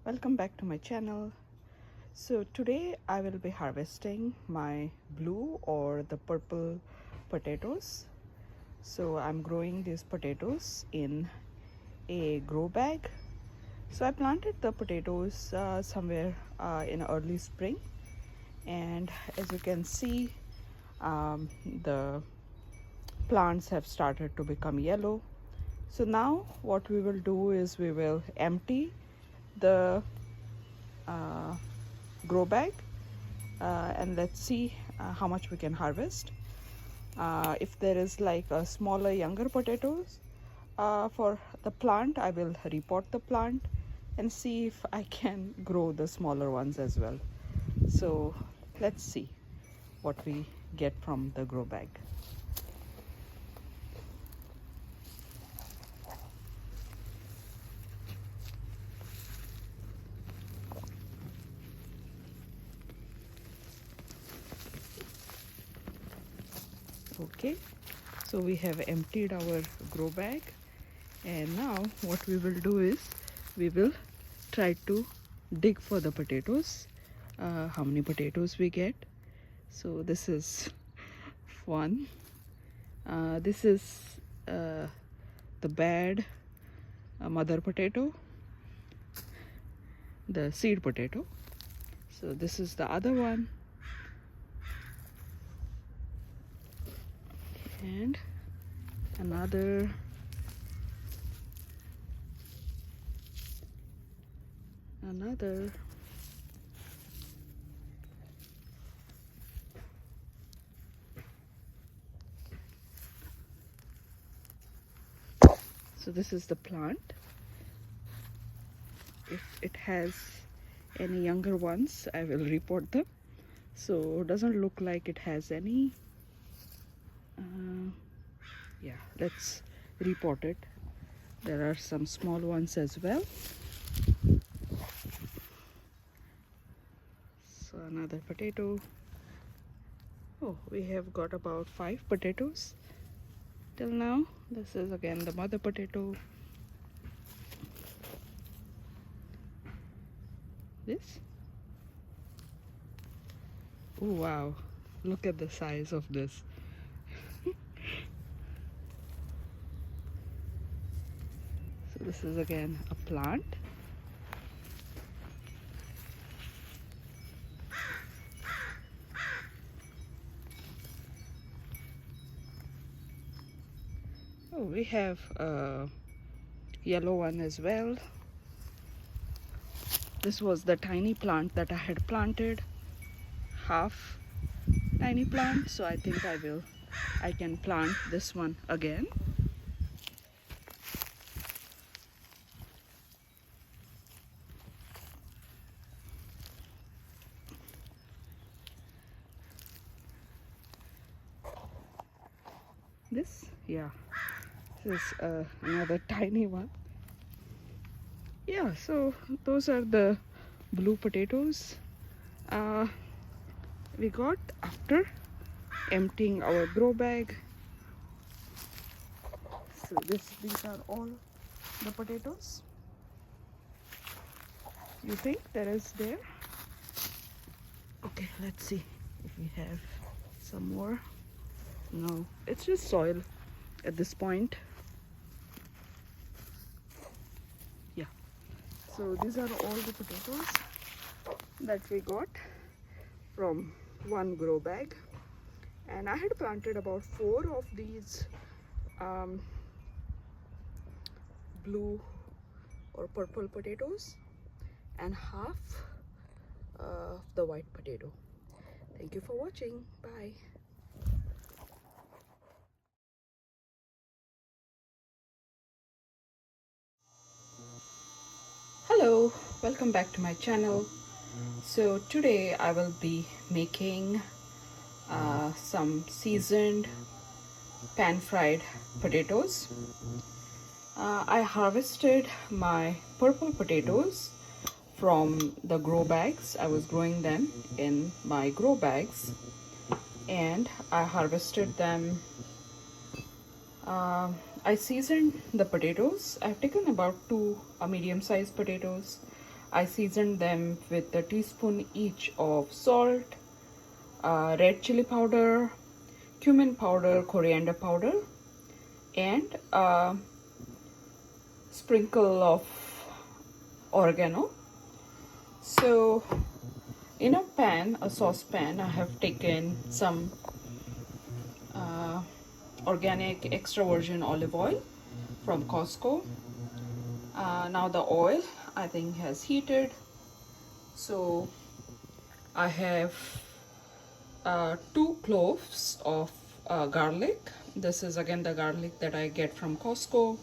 Welcome back to my channel. So today I will be harvesting my blue or the purple potatoes. So I'm growing these potatoes in a grow bag. So I planted the potatoes somewhere in early spring, and as you can see, the plants have started to become yellow. So now what we will do is we will empty the uh, grow bag, and let's see how much we can harvest. If there is like a smaller younger potatoes for the plant, I will repot the plant and see if I can grow the smaller ones as well. So let's see what we get from the grow bag. Okay, so we have emptied our grow bag, and now what we will do is we will try to dig for the potatoes, how many potatoes we get. So this is one. This is uh, the bad mother potato, the seed potato. So this is the other one, and another. So this is the plant. If it has any younger ones, I will report them. So it doesn't look like it has any. Yeah, let's report it. There are some small ones as well. So another potato. Oh, we have got about 5 potatoes till now. This is again the mother potato. This. Oh wow, look at the size of this. So this is again a plant. Oh, we have a yellow one as well. This was the tiny plant that I had planted, half tiny plant. So I think I can plant this one again. This, yeah, this is another tiny one. Yeah, so those are the blue potatoes uh, we got after emptying our grow bag. So these are all the potatoes. You think there is there? Okay, let's see if we have some more. No, it's just soil at this point. Yeah, so these are all the potatoes that we got from one grow bag, and I had planted about 4 of these blue or purple potatoes and half of the white potato. Thank you for watching. Bye. Hello, welcome back to my channel. So today I will be making some seasoned pan fried potatoes. I harvested my purple potatoes from the grow bags. I was growing them in my grow bags, and I harvested them. I seasoned the potatoes. I've taken about 2 medium-sized potatoes. I seasoned them with a teaspoon each of salt, red chili powder, cumin powder, coriander powder, and a sprinkle of oregano. So in a pan, a saucepan, I have taken some organic extra virgin olive oil from Costco. Now the oil I think has heated, so I have 2 cloves of garlic. This is again the garlic that I get from Costco,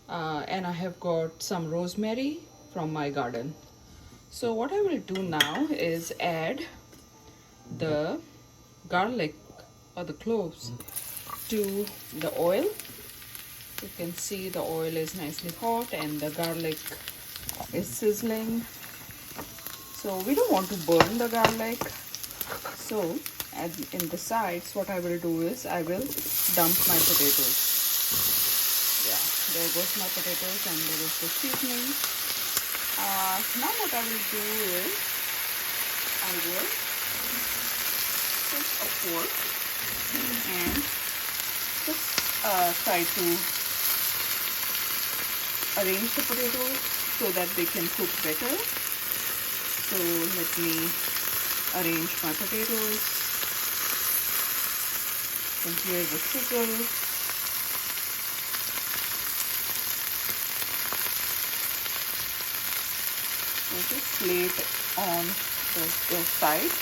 and I have got some rosemary from my garden. So what I will do now is add the garlic or the cloves to the oil. You can see the oil is nicely hot and the garlic is sizzling. So we don't want to burn the garlic. So in the sides, what I will do is I will dump my potatoes. Yeah, there goes my potatoes and there is the seasoning. Now what I will do is I will take a fork and just try to arrange the potatoes so that they can cook better. So let me arrange my potatoes. You can hear the sizzle. So just lay it on the side.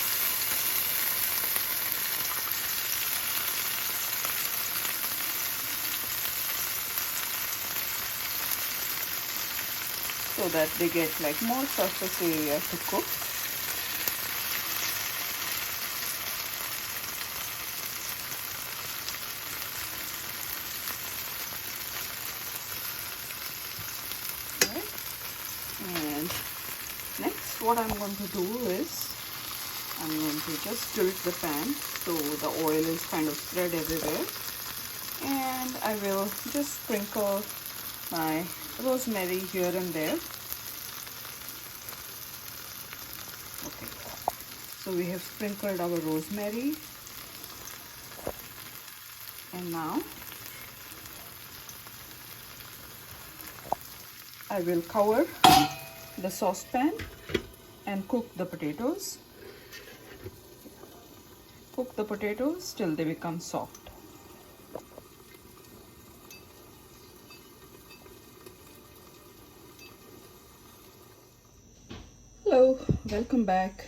So that they get like more surface area to cook. And next what I'm going to do is I'm going to just tilt the pan so the oil is kind of spread everywhere, and I will just sprinkle my rosemary here and there. Okay, so we have sprinkled our rosemary, and now I will cover the saucepan and cook the potatoes. Cook the potatoes till they become soft. Hello, welcome back.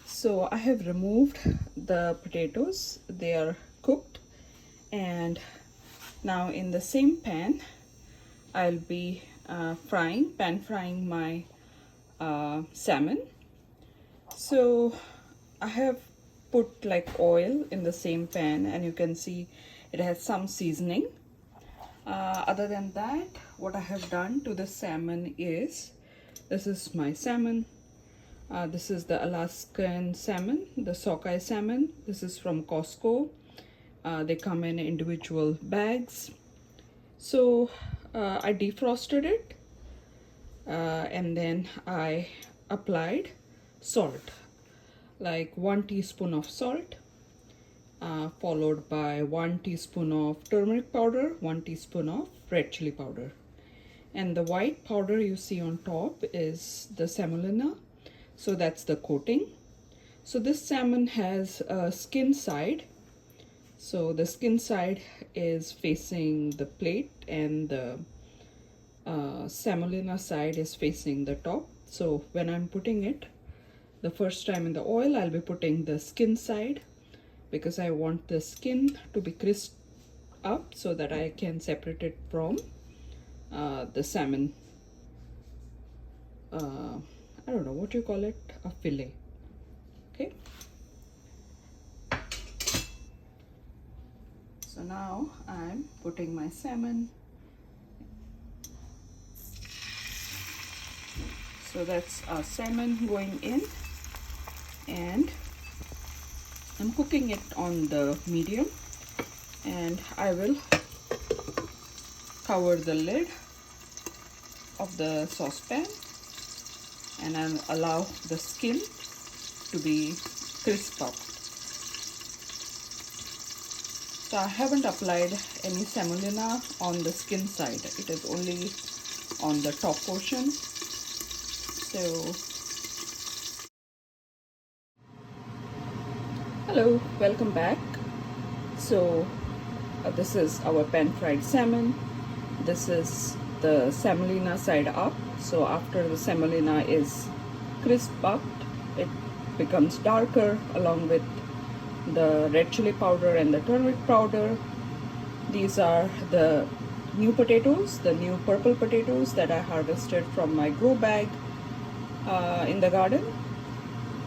So I have removed the potatoes, they are cooked, and now in the same pan I'll be pan frying my salmon. So I have put like oil in the same pan, and you can see it has some seasoning. Other than that, what I have done to the salmon is, this is my salmon. This is the Alaskan salmon, the sockeye salmon. This is from Costco. They come in individual bags. So I defrosted it, and then I applied salt, like 1 teaspoon of salt, followed by 1 teaspoon of turmeric powder, 1 teaspoon of red chili powder. And the white powder you see on top is the semolina, so that's the coating. So this salmon has a skin side. So the skin side is facing the plate, and the semolina side is facing the top. So when I'm putting it the first time in the oil, I'll be putting the skin side because I want the skin to be crisped up so that I can separate it from the salmon. I don't know what you call it, a fillet. Okay. So now I'm putting my salmon. So that's our salmon going in, and I'm cooking it on the medium, and I will cover the lid of the saucepan and I'll allow the skin to be crisp up. So I haven't applied any semolina on the skin side. It is only on the top portion. So hello, welcome back. So this is our pan-fried salmon. This is the semolina side up. So after the semolina is crisped up, it becomes darker along with the red chili powder and the turmeric powder. These are the new potatoes, the new purple potatoes that I harvested from my grow bag in the garden.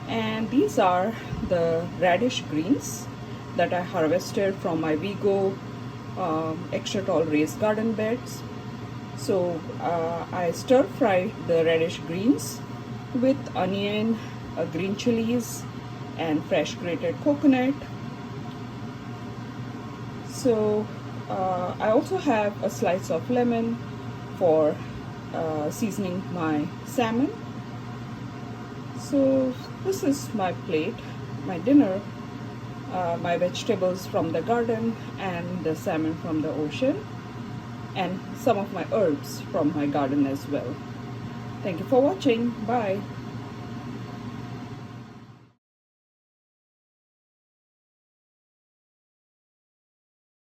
And these are the radish greens that I harvested from my Vigo extra tall raised garden beds. So I stir fry the radish greens with onion, green chilies, and fresh grated coconut. So I also have a slice of lemon for seasoning my salmon. So this is my plate, my dinner, my vegetables from the garden and the salmon from the ocean, and some of my herbs from my garden as well. Thank you for watching. Bye.